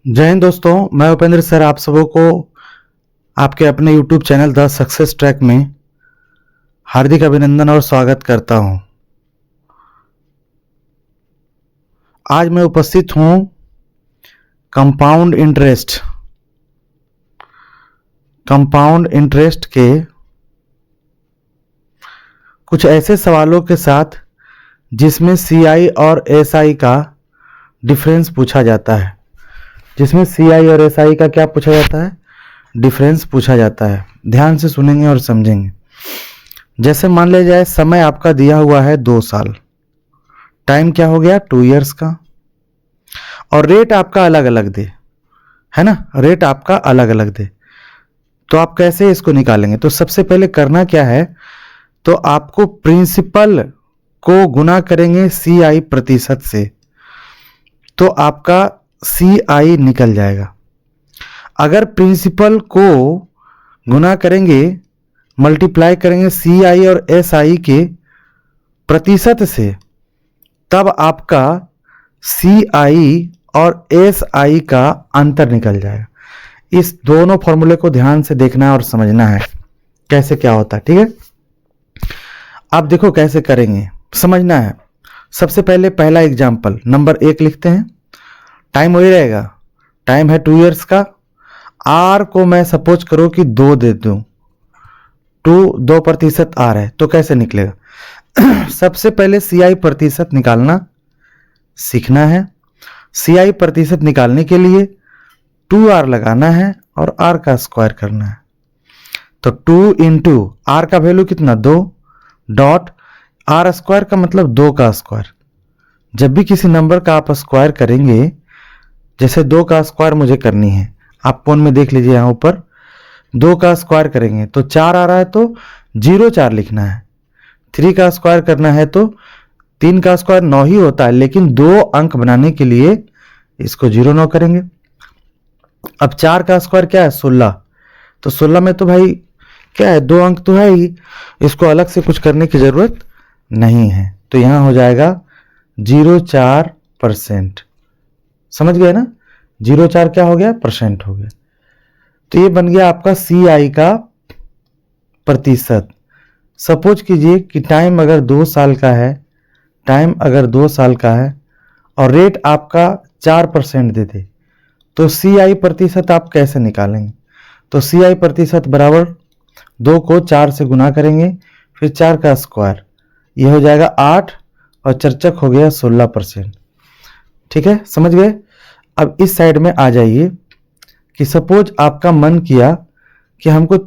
जय हिंद दोस्तों, मैं उपेंद्र सर आप सबों को आपके अपने YouTube channel the success track में हार्दिक अभिनंदन और स्वागत करता हूं। आज मैं उपस्थित हूं कंपाउंड इंटरेस्ट के कुछ ऐसे सवालों के साथ जिसमें CI और SI का डिफरेंस पूछा जाता है। जिसमें CI और SI का क्या पूछा जाता है? डिफरेंस पूछा जाता है। ध्यान से सुनेंगे और समझेंगे। जैसे मान लिया जाए समय आपका दिया हुआ है 2 साल, टाइम क्या हो गया 2 इयर्स का, और रेट आपका अलग अलग दे, है ना, रेट आपका अलग अलग दे, तो आप कैसे इसको निकालेंगे? तो सबसे पहले करना क्या है, तो आपको प्रिंसिपल को गुना करेंगे CI प्रतिशत से, तो आपका CI निकल जाएगा। अगर प्रिंसिपल को गुना करेंगे, मल्टीप्लाई करेंगे CI और SI के प्रतिशत से, तब आपका CI और SI का अंतर निकल जाएगा। इस दोनों फॉर्मूले को ध्यान से देखना है और समझना है कैसे क्या होता है, ठीक है। आप देखो कैसे करेंगे, समझना है। सबसे पहले पहला एग्जाम्पल नंबर 1 लिखते हैं। टाइम वही रहेगा, टाइम है 2 इयर्स का। R को मैं सपोज करो कि 2 दे दूं, 2% R है, तो कैसे निकलेगा? सबसे पहले CI प्रतिशत निकालना सीखना है। CI प्रतिशत निकालने के लिए 2R लगाना है और R का स्क्वायर करना है। तो 2 इंटू R का वैल्यू कितना 2 डॉट R स्क्वायर का मतलब 2 का स्क्वायर। जब भी किसी नंबर का आप स्क्वायर करेंगे, जैसे 2 का स्क्वायर मुझे करनी है, आप फोन में देख लीजिए, यहाँ ऊपर 2 का स्क्वायर करेंगे तो 4 आ रहा है, तो 0 4 लिखना है। 3 का स्क्वायर करना है तो 3 का स्क्वायर 9 ही होता है, लेकिन 2 अंक बनाने के लिए इसको 0 9 करेंगे। अब 4 का स्क्वायर क्या है 16, तो 16 में तो भाई क्या है 2 अंक तो है ही, इसको अलग से कुछ करने की जरूरत नहीं है, तो यहां हो जाएगा 0.4%। समझ गए ना, 0.4 क्या हो गया परसेंट हो गया। तो ये बन गया आपका CI का प्रतिशत। सपोज कीजिए कि टाइम अगर 2 साल का है, और रेट आपका 4% दे दे, तो CI प्रतिशत आप कैसे निकालेंगे? तो CI प्रतिशत बराबर 2 को 4 से गुना करेंगे, फिर 4 का स्क्वायर, ये हो जाएगा 8 और चर्चक हो गया 16%। ठीक है, समझ गए। अब इस साइड में आ जाइए कि सपोज आपका मन किया कि हमको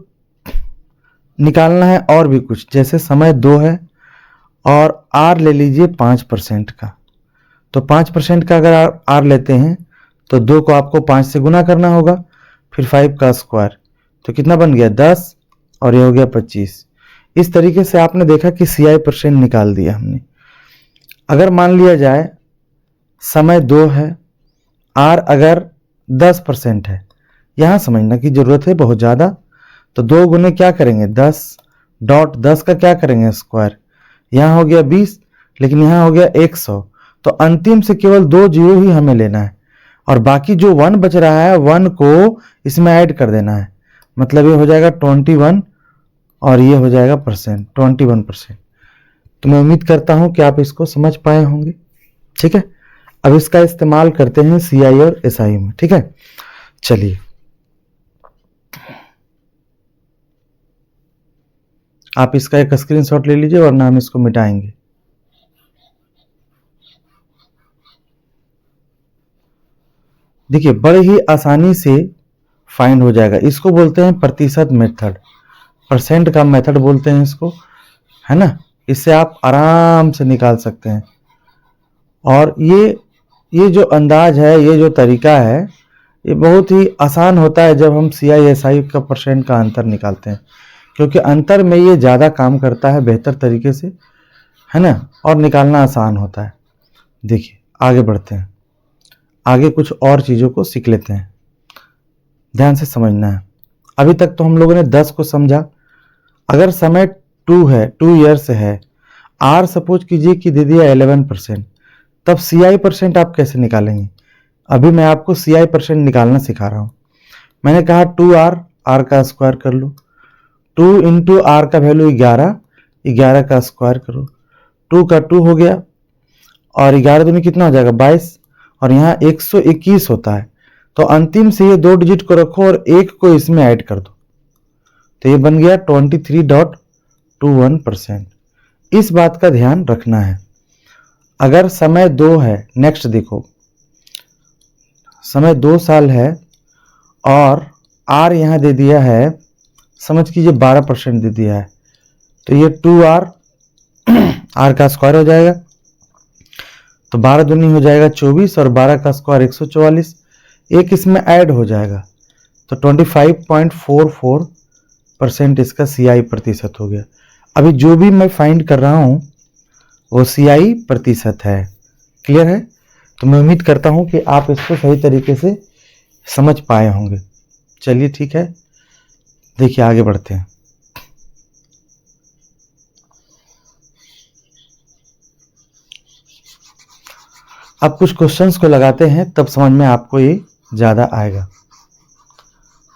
निकालना है और भी कुछ, जैसे समय 2 है और R ले लीजिए 5% का, तो 5% का अगर R लेते हैं तो 2 को आपको 5 से गुना करना होगा, फिर 5 का स्क्वायर, तो कितना बन गया 10 और ये हो गया 25। इस तरीके से आपने देखा कि CI % निकाल दिया हमने। अगर मान लिया जाए समय 2 है, R अगर 10% है, यहां समझना की जरूरत है बहुत ज्यादा, तो 2 गुने क्या करेंगे 10 डॉट 10 का क्या करेंगे स्क्वायर, यहां हो गया 20, लेकिन यहां हो गया 100, तो अंतिम से केवल 2 जीरो ही हमें लेना है, और बाकी जो 1 बच रहा है 1 को इसमें ऐड कर देना है, मतलब ये हो जाएगा 21 और ये हो जाएगा परसेंट 21%। तो मैं उम्मीद करता हूं कि आप इसको समझ पाए होंगे, ठीक है। अब इसका इस्तेमाल करते हैं CI और SI में, ठीक है। चलिए आप इसका एक स्क्रीनशॉट ले लीजिए, वरना हम इसको मिटाएंगे। देखिए बड़े ही आसानी से फाइंड हो जाएगा। इसको बोलते हैं प्रतिशत मेथड, परसेंट का मेथड बोलते हैं इसको, है ना। इससे आप आराम से निकाल सकते हैं। और ये जो अंदाज है, ये जो तरीका है, ये बहुत ही आसान होता है जब हम CI SI का % का अंतर निकालते हैं, क्योंकि अंतर में ये ज़्यादा काम करता है बेहतर तरीके से, है ना, और निकालना आसान होता है। देखिए आगे बढ़ते हैं, आगे कुछ और चीज़ों को सीख लेते हैं। ध्यान से समझना है। अभी तक तो हम लोगों ने 10 को समझा। अगर समय 2 है, 2 ईयर्स है, R सपोज कीजिए कि दे दिया 11%, तब CI % आप कैसे निकालेंगे? अभी मैं आपको CI% निकालना सिखा रहा हूं। मैंने कहा 2R, R का स्क्वायर कर लो, 2 इंटू R का वैल्यू 11, 11 का स्क्वायर करो, 2 का 2 हो गया, और 11 दूनी कितना हो जाएगा 22, और यहाँ 121 होता है, तो अंतिम से ये 2 डिजिट को रखो और 1 को इसमें ऐड कर दो, तो ये बन गया 23.21%। इस बात का ध्यान रखना है। अगर समय 2 है, नेक्स्ट देखो, समय 2 साल है और R यहाँ दे दिया है, समझ कीजिए 12% दे दिया है, तो ये 2R, R का स्क्वायर हो जाएगा, तो 12 दूनी हो जाएगा 24 और 12 का स्क्वायर 144, एक इसमें ऐड हो जाएगा, तो 25.44% इसका CI प्रतिशत हो गया। अभी जो भी मैं फाइंड कर रहा हूं वो CI प्रतिशत है। क्लियर है? तो मैं उम्मीद करता हूं कि आप इसको सही तरीके से समझ पाए होंगे। चलिए ठीक है, देखिए आगे बढ़ते हैं। अब कुछ क्वेश्चंस को लगाते हैं, तब समझ में आपको ये ज़्यादा आएगा।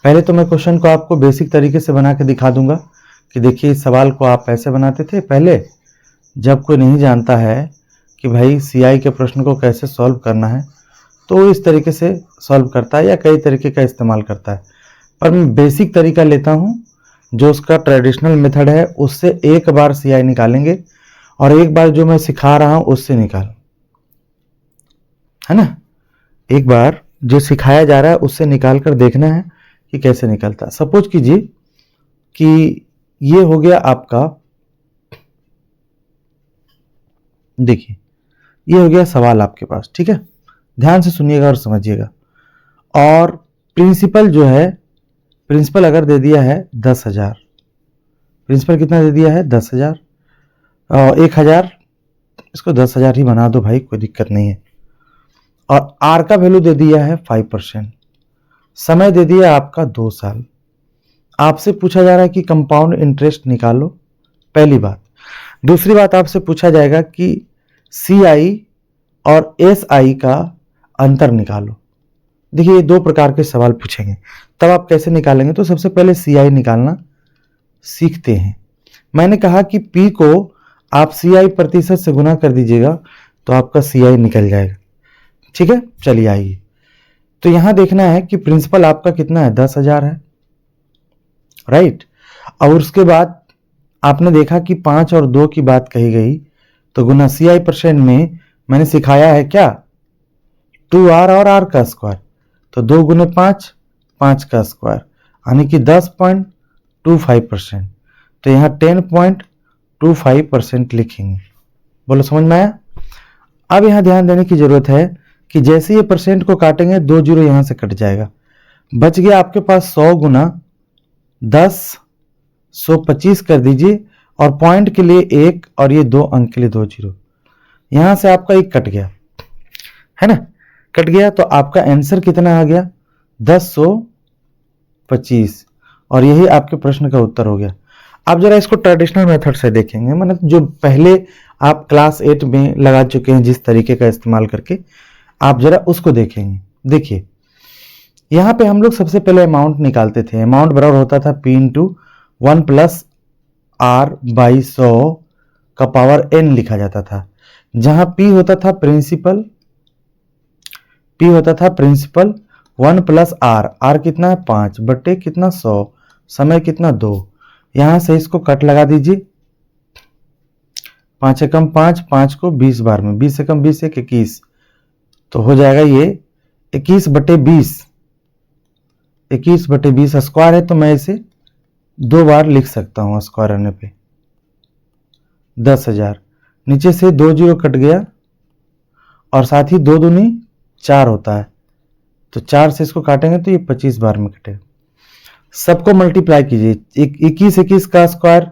पहले तो मैं क्वेश्चन को आपको बेसिक तरीके से बना के दिखा दूंगा कि देखिए इस सवाल को आप ऐसे बनाते थे पहले, जब कोई नहीं जानता है कि भाई CI के प्रश्न को कैसे सॉल्व करना है, तो वो इस तरीके से सॉल्व करता है या कई तरीके का इस्तेमाल करता है, पर मैं बेसिक तरीका लेता हूँ जो उसका ट्रेडिशनल मेथड है, उससे एक बार CI निकालेंगे और एक बार जो मैं सिखा रहा हूँ उससे निकाल, है ना, एक बार जो सिखाया जा रहा है उससे निकाल कर देखना है कि कैसे निकलता है। सपोज कीजिए कि ये हो गया आपका, देखिए ये हो गया सवाल आपके पास, ठीक है, ध्यान से सुनिएगा और समझिएगा। और प्रिंसिपल जो है, प्रिंसिपल अगर दे दिया है 10,000, प्रिंसिपल कितना दे दिया है 10,000, 1,000, इसको 10,000 ही बना दो भाई, कोई दिक्कत नहीं है, और R का वैल्यू दे दिया है 5%, समय दे दिया आपका 2 साल। आपसे पूछा जा रहा है कि कंपाउंड इंटरेस्ट निकालो, पहली बात। दूसरी बात आपसे पूछा जाएगा कि CI और SI का अंतर निकालो। देखिए ये 2 प्रकार के सवाल पूछेंगे, तब आप कैसे निकालेंगे, तो सबसे पहले CI निकालना सीखते हैं। मैंने कहा कि P को आप CI प्रतिशत से गुना कर दीजिएगा तो आपका CI निकल जाएगा, ठीक है। चलिए आइए, तो यहां देखना है कि प्रिंसिपल आपका कितना है 10,000 है, राइट, और उसके बाद आपने देखा कि 5 और 2 की बात कही गई, तो गुना CI% में मैंने सिखाया है क्या 2R और R का स्क्वायर, तो 2 गुने 5, 5 का स्क्वायर, यानी कि 10.25%, तो यहाँ 10.25% लिखेंगे। बोलो समझ में आया? अब यहाँ ध्यान देने की जरूरत है कि जैसे ये परसेंट को काटेंगे 2 जीरो यहां से कट जाएगा, बच गया आपके पास 100 गुना 10, 125 कर दीजिए, और पॉइंट के लिए 1 और ये 2 अंक के लिए 2 जीरो, यहां से आपका 1 कट गया, है ना, कट गया, तो आपका आंसर कितना आ गया 10,125, और यही आपके प्रश्न का उत्तर हो गया। आप जरा इसको ट्रेडिशनल मेथड से देखेंगे, मतलब जो पहले आप क्लास 8 में लगा चुके हैं जिस तरीके का इस्तेमाल करके, आप जरा उसको देखेंगे। देखिए यहां पे हम लोग सबसे पहले अमाउंट निकालते थे, अमाउंट बराबर होता था P into 1 plus R by 100 का पावर n लिखा जाता था, जहां P होता था प्रिंसिपल, P होता था प्रिंसिपल 1 प्लस R कितना है 5 बट्टे कितना 100, समय कितना 2, यहां से इसको कट लगा दीजिए, 5 एकम 5, 5 को 20 बार में, 20 एकम 20 एक 21, तो हो जाएगा ये 21 बटे 20, 21 बटे 20 स्क्वायर है, तो मैं इसे 2 बार लिख सकता हूं, स्क्वायर आने पे 10,000, नीचे से 2 जीरो कट गया, और साथ ही 2 दूनी 4 होता है, तो 4 से इसको काटेंगे तो ये 25 बार में कटेगा। सबको मल्टीप्लाई कीजिए, 21 का स्क्वायर,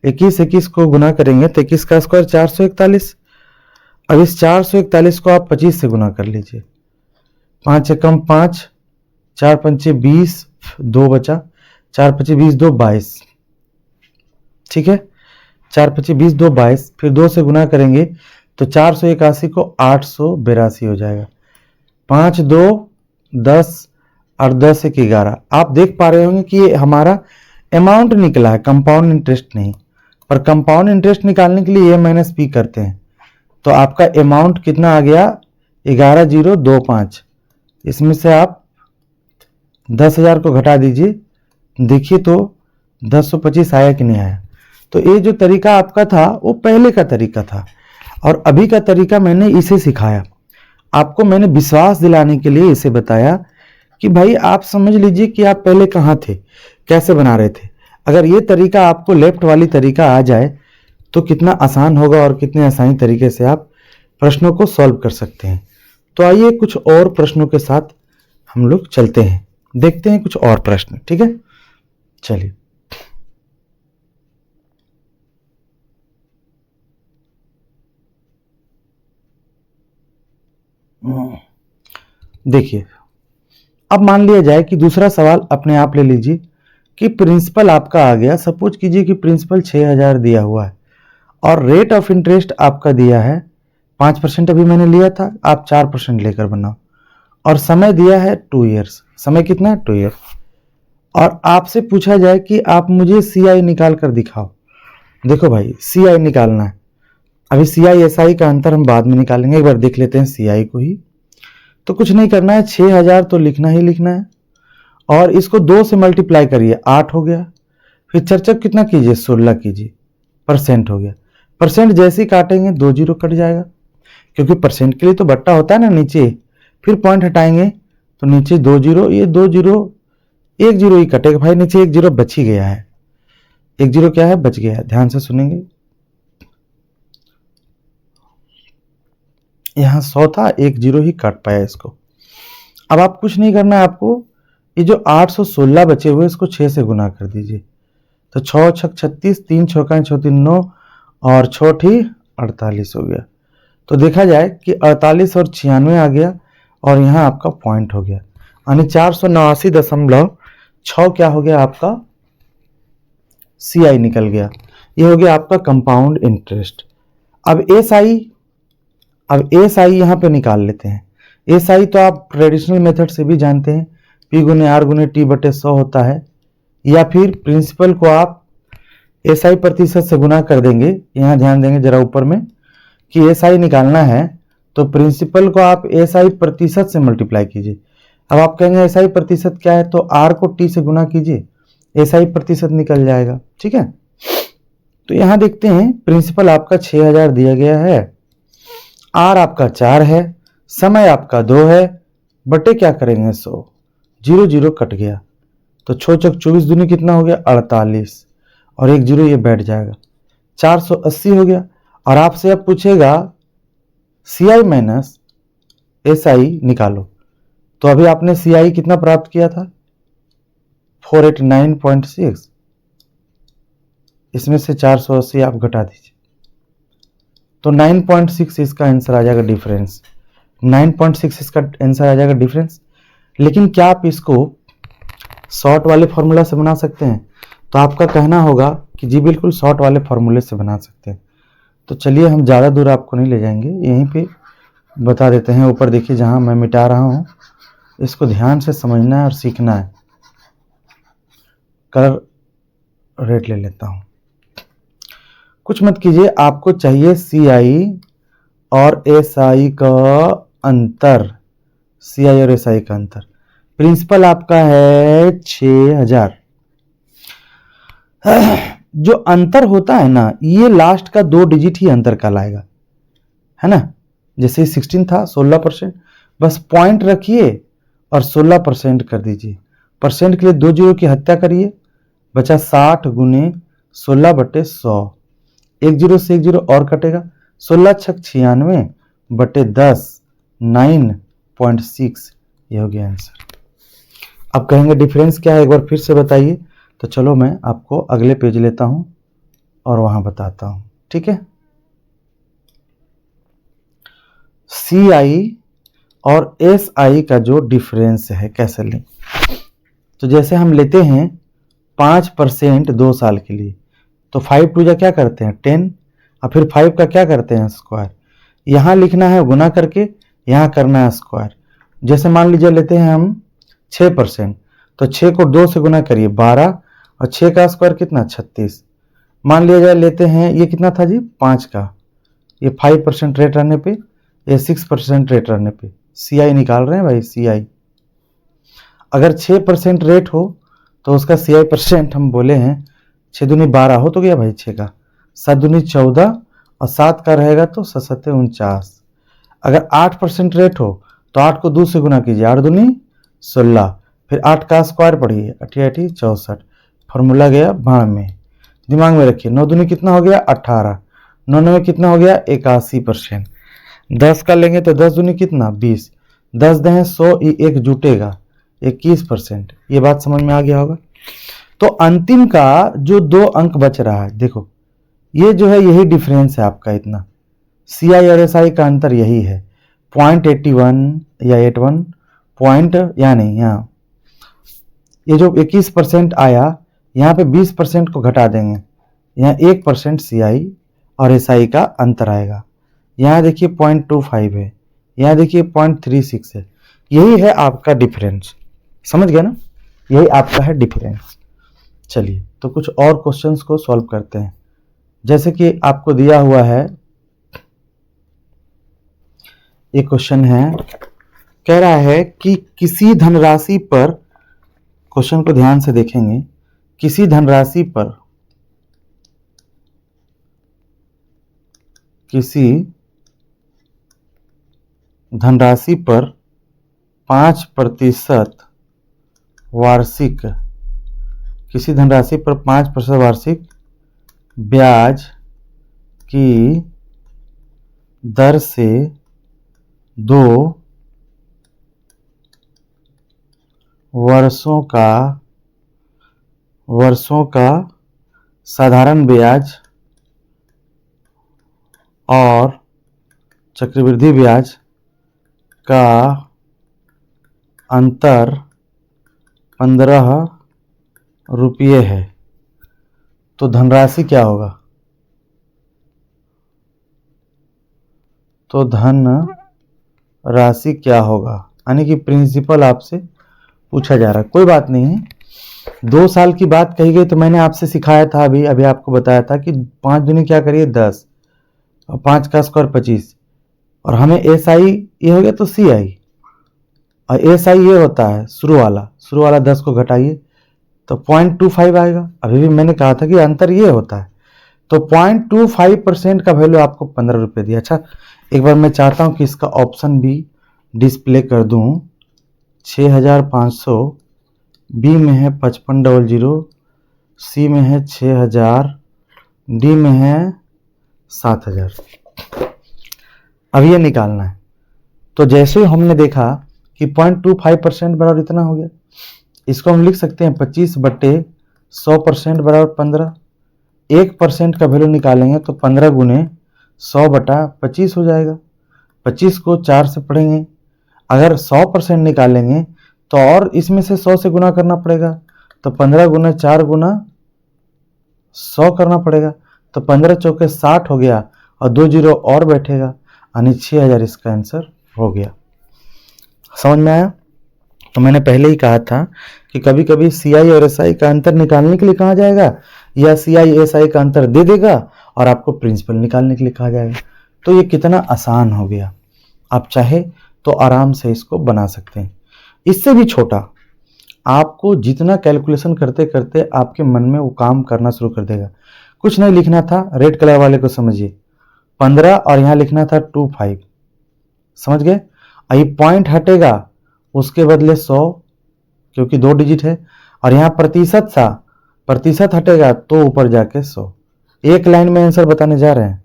21 को गुना करेंगे तो 21 का स्क्वायर 441, अब इस 441 को आप 25 से गुना कर लीजिए, 5 एकम 5, 4 पंचे 20, 2 बचा, 4 पचे 20, 2 22, ठीक है, 4 पचे 20, 2 22, फिर 2 से गुना करेंगे तो 481 को 882 हो जाएगा, 5 2 10 और 10 1 11। आप देख पा रहे होंगे कि ये हमारा अमाउंट निकला है, कंपाउंड इंटरेस्ट नहीं। पर कंपाउंड इंटरेस्ट निकालने के लिए ए माइनस बी करते हैं, तो आपका अमाउंट कितना आ गया 11025। इसमें से आप 10,000 को घटा दीजिए, देखिए तो 1025 आया कि नहीं आया। तो ये जो तरीका आपका था वो पहले का तरीका था, और अभी का तरीका मैंने इसे सिखाया। आपको मैंने विश्वास दिलाने के लिए इसे बताया कि भाई आप समझ लीजिए कि आप पहले कहाँ थे, कैसे बना रहे थे। अगर ये तरीका आपको लेफ्ट वाली तरीका आ जाए तो कितना आसान होगा और कितने आसानी तरीके से आप प्रश्नों को सॉल्व कर सकते हैं। तो आइए कुछ और प्रश्नों के साथ हम लोग चलते हैं, देखते हैं कुछ और प्रश्न। ठीक है, चलिए। देखिए, अब मान लिया जाए कि दूसरा सवाल अपने आप ले लीजिए कि प्रिंसिपल आपका आ गया। सपोज कीजिए कि प्रिंसिपल 6000 दिया हुआ है और रेट ऑफ इंटरेस्ट आपका दिया है 5%, अभी मैंने लिया था, आप 4% लेकर बनाओ, और समय दिया है 2 ईयर्स। समय कितना है? 2 ईयर्स। और आपसे पूछा जाए कि आप मुझे CI निकाल कर दिखाओ। देखो भाई, CI निकालना है। अभी CI SI का अंतर हम बाद में निकालेंगे, एक बार देख लेते हैं CI को ही। तो कुछ नहीं करना है, 6000 तो लिखना ही लिखना है, और इसको 2 से मल्टीप्लाई करिए, 8 हो गया। फिर चर्चक कितना कीजिए, 16 कीजिए, परसेंट हो गया। परसेंट जैसे ही काटेंगे 2 जीरो कट जाएगा, क्योंकि परसेंट के लिए तो बट्टा होता है ना नीचे। फिर पॉइंट हटाएंगे तो नीचे 2 जीरो, ये 2 जीरो, 1 जीरो ही कटेगा भाई, नीचे 1 जीरो बच ही गया है। 1 जीरो क्या है? बच गया है। ध्यान से सुनेंगे, यहाँ 100 था, 1 जीरो ही काट पाया इसको। अब आप कुछ नहीं करना है, आपको ये जो 816 बचे हुए इसको 6 से गुना कर दीजिए। तो 6 छक 36, 3 चौका 34 9, और 6 ठी 48 हो गया। तो देखा जाए कि 48 और 96 आ गया, और यहाँ आपका पॉइंट हो गया, यानी 489.6 क्या हो गया आपका? CI निकल गया। ये हो गया आपका कंपाउंड इंटरेस्ट। अब SI यहाँ पे निकाल लेते हैं। SI तो आप ट्रेडिशनल मेथड से भी जानते हैं, P गुने R गुने T बटे 100 होता है, या फिर प्रिंसिपल को आप SI प्रतिशत से गुना कर देंगे। यहाँ ध्यान देंगे जरा ऊपर में कि SI निकालना है तो प्रिंसिपल को आप SI प्रतिशत से मल्टीप्लाई कीजिए। अब आप कहेंगे SI प्रतिशत क्या है, तो R को T से गुना कीजिए, SI प्रतिशत निकल जाएगा। ठीक है, तो यहाँ देखते हैं प्रिंसिपल आपका 6000 दिया गया है, R आपका 4 है, समय आपका 2 है, बटे क्या करेंगे 100, 0 0 कट गया, तो 6 चक 24 दूनी कितना हो गया? 48, और 1 जीरो ये बैठ जाएगा, 480 हो गया। और आपसे अब पूछेगा CI माइनस SI निकालो, तो अभी आपने CI कितना प्राप्त किया था? 489.6, इसमें से 480 आप घटा दीजिए, तो 9.6 इसका आंसर आ जाएगा, डिफरेंस 9.6 इसका आंसर आ जाएगा डिफरेंस। लेकिन क्या आप इसको शॉर्ट वाले फॉर्मूला से बना सकते हैं? तो आपका कहना होगा कि जी बिल्कुल शॉर्ट वाले फॉर्मूले से बना सकते हैं। तो चलिए, हम ज़्यादा दूर आपको नहीं ले जाएंगे, यहीं पे बता देते हैं। ऊपर देखिए जहाँ मैं मिटा रहा हूँ, इसको ध्यान से समझना है और सीखना है। कलर रेड ले लेता हूँ, कुछ मत कीजिए, आपको चाहिए CI और SI का अंतर। CI और SI का अंतर, प्रिंसिपल आपका है 6000। जो अंतर होता है ना, ये लास्ट का 2 डिजिट ही अंतर कहलाएगा, है ना। जैसे 16 था 16%, बस पॉइंट रखिए और 16% कर दीजिए। परसेंट के लिए 2 जीरो की हत्या करिए, बचा 60 गुने 16 बटे 100, 1 जीरो से 1 जीरो और कटेगा, 16 छक 96 बटे 10, 9.6, ये हो गया आंसर। अब कहेंगे डिफरेंस क्या है, एक बार फिर से बताइए। तो चलो मैं आपको अगले पेज लेता हूं और वहां बताता हूं। ठीक है, CI और SI का जो डिफरेंस है कैसे लें, तो जैसे हम लेते हैं 5% 2 साल के लिए, तो 5 टू जा क्या करते हैं 10, और फिर 5 का क्या करते हैं स्क्वायर। यहाँ लिखना है गुना करके, यहाँ करना है स्क्वायर, जैसे मान लीजिए लेते हैं हम 6%, तो 6 को 2 से गुना करिए 12, और 6 का स्क्वायर कितना 36। मान लिया जाए लेते हैं ये कितना था जी 5 का, ये 5% रेट रहने पे, ये 6% रेट रहने पे सी आई निकाल रहे हैं भाई सी आई। अगर 6% रेट हो तो उसका सी आई परसेंट हम बोले हैं 6 दूनी 12 हो तो गया भाई 6 का, 7 दूनी 14, और 7 का रहेगा तो 7 7 49। अगर 8% रेट हो तो 8 को 2 से गुना कीजिए, 8 दूनी 16, फिर 8 का स्क्वायर पढ़िए 8 8 64, फॉर्मूला गया 92। दिमाग में रखिए 9 दूनी कितना हो गया 18, 9 में कितना हो गया 81%। 10 का लेंगे तो 10 दूनी कितना 20, 10 दें 100, एक जुटेगा 21%। ये बात समझ में आ गया होगा। तो अंतिम का जो 2 अंक बच रहा है, देखो ये जो है यही डिफरेंस है आपका, इतना सी आई और एस आई का अंतर यही है 0.81 या 81 पॉइंट, या नहीं यहाँ ये जो 21% आया, यहाँ पे 20% को घटा देंगे, यहाँ 1% सी आई और एस आई का अंतर आएगा। यहाँ देखिए 0.25 है, यहाँ देखिए 0.36 है, यही है आपका डिफरेंस। समझ गया ना, यही आपका है डिफरेंस। चलिए तो कुछ और क्वेश्चंस को सॉल्व करते हैं। जैसे कि आपको दिया हुआ है एक क्वेश्चन है, कह रहा है कि किसी धनराशि पर, क्वेश्चन को ध्यान से देखेंगे, किसी धनराशि पर, किसी धनराशि पर 5% वार्षिक, किसी धनराशि पर 5% वार्षिक ब्याज की दर से 2 वर्षों का साधारण ब्याज और चक्रवृद्धि ब्याज का अंतर 15 रुपये है, तो धनराशि क्या होगा? तो धन राशि क्या होगा, यानी कि प्रिंसिपल आपसे पूछा जा रहा है। कोई बात नहीं है, 2 साल की बात कही गई तो मैंने आपसे सिखाया था, अभी आपको बताया था कि 5 दूनी क्या करिए 10, और 5 का स्क्वायर 25, और हमें एस आई ये हो गया तो सी आई, और एस आई ये होता है शुरू वाला 10 को घटाइए तो 0.25 आएगा। अभी भी मैंने कहा था कि अंतर ये होता है, तो 0.25% का वैल्यू आपको 15 रुपये दिया। अच्छा एक बार मैं चाहता हूं कि इसका ऑप्शन भी डिस्प्ले कर दूं। 6500, बी में है 5500, सी में है 6000, डी में है 7000। अब ये निकालना है। तो जैसे ही हमने देखा कि 0.25% बराबर इतना हो गया, इसको हम लिख सकते हैं 25/100% बराबर 15। 1% का वैल्यू निकालेंगे तो 15 गुने 100/25 हो जाएगा। 25 को 4 से पढ़ेंगे, अगर 100% निकालेंगे तो और इसमें से 100 से गुना करना पड़ेगा, तो 15 गुना 4 गुना 100 करना पड़ेगा, तो 15 चौके 60 हो गया, और 2 जीरो और बैठेगा, यानी 6000 इसका आंसर हो गया। समझ में आया? तो मैंने पहले ही कहा था कि कभी कभी सी आई और एस आई का अंतर निकालने के लिए कहा जाएगा, या सी आई एस आई का अंतर दे देगा और आपको प्रिंसिपल निकालने के लिए कहा जाएगा। तो ये कितना आसान हो गया, आप चाहे तो आराम से इसको बना सकते हैं। इससे भी छोटा, आपको जितना कैलकुलेशन करते करते आपके मन में वो काम करना शुरू कर देगा। कुछ नहीं लिखना था, रेड कलर वाले को समझिए 15, और यहाँ लिखना था 25, समझ गए? ये पॉइंट हटेगा, उसके बदले 100, क्योंकि 2 डिजिट है, और यहाँ प्रतिशत हटेगा तो ऊपर जाके 100। एक लाइन में आंसर बताने जा रहे हैं।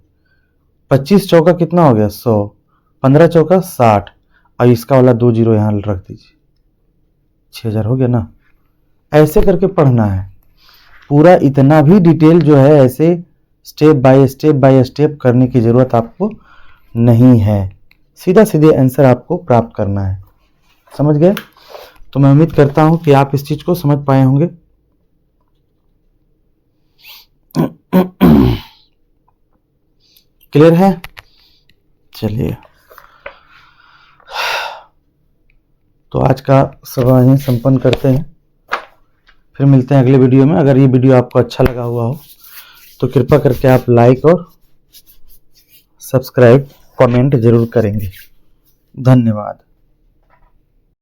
25 चौका कितना हो गया 100, 15 चौका 60, और इसका वाला 2 जीरो यहाँ रख दीजिए, 6000 हो गया ना। ऐसे करके पढ़ना है पूरा, इतना भी डिटेल जो है ऐसे स्टेप बाय स्टेप करने की जरूरत आपको नहीं है। सीधा सीधे आंसर आपको प्राप्त करना है। समझ गए? तो मैं उम्मीद करता हूं कि आप इस चीज को समझ पाए होंगे। क्लियर है? चलिए तो आज का सभा यहीं संपन्न करते हैं, फिर मिलते हैं अगले वीडियो में। अगर ये वीडियो आपको अच्छा लगा हुआ हो तो कृपया करके आप लाइक और सब्सक्राइब कमेंट जरूर करेंगे। धन्यवाद।